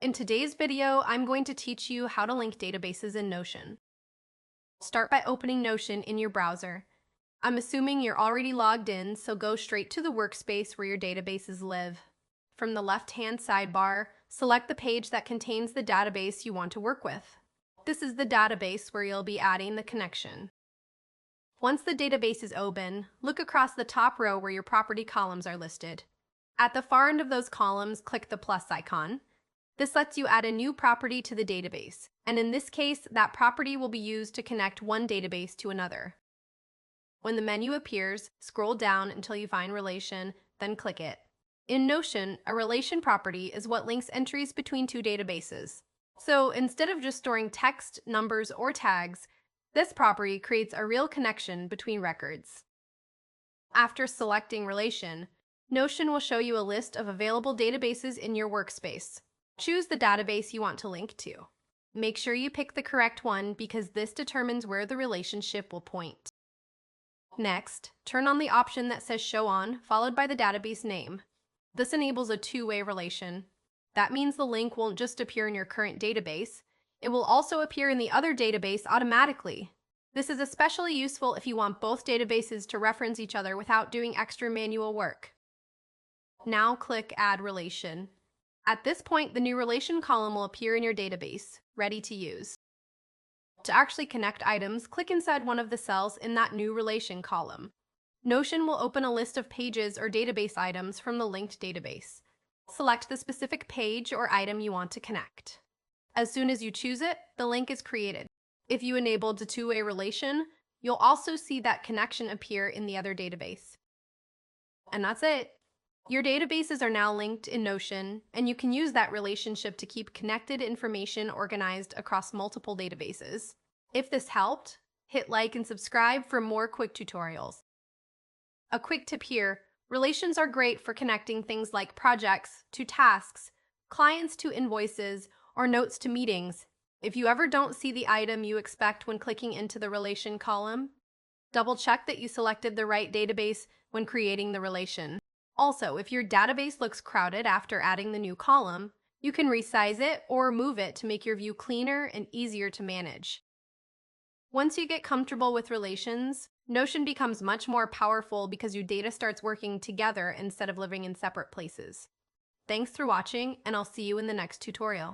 In today's video, I'm going to teach you how to link databases in Notion. Start by opening Notion in your browser. I'm assuming you're already logged in, so go straight to the workspace where your databases live. From the left-hand sidebar, select the page that contains the database you want to work with. This is the database where you'll be adding the connection. Once the database is open, look across the top row where your property columns are listed. At the far end of those columns, click the plus icon. This lets you add a new property to the database, and in this case, that property will be used to connect one database to another. When the menu appears, scroll down until you find Relation, then click it. In Notion, a relation property is what links entries between two databases. So instead of just storing text, numbers, or tags, this property creates a real connection between records. After selecting Relation, Notion will show you a list of available databases in your workspace. Choose the database you want to link to. Make sure you pick the correct one because this determines where the relationship will point. Next, turn on the option that says Show On, followed by the database name. This enables a two-way relation. That means the link won't just appear in your current database, it will also appear in the other database automatically. This is especially useful if you want both databases to reference each other without doing extra manual work. Now click Add Relation. At this point, the new relation column will appear in your database, ready to use. To actually connect items, click inside one of the cells in that new relation column. Notion will open a list of pages or database items from the linked database. Select the specific page or item you want to connect. As soon as you choose it, the link is created. If you enabled the two-way relation, you'll also see that connection appear in the other database. And that's it. Your databases are now linked in Notion, and you can use that relationship to keep connected information organized across multiple databases. If this helped, hit like and subscribe for more quick tutorials. A quick tip here, relations are great for connecting things like projects to tasks, clients to invoices, or notes to meetings. If you ever don't see the item you expect when clicking into the relation column, double-check that you selected the right database when creating the relation. Also, if your database looks crowded after adding the new column, you can resize it or move it to make your view cleaner and easier to manage. Once you get comfortable with relations, Notion becomes much more powerful because your data starts working together instead of living in separate places. Thanks for watching, and I'll see you in the next tutorial.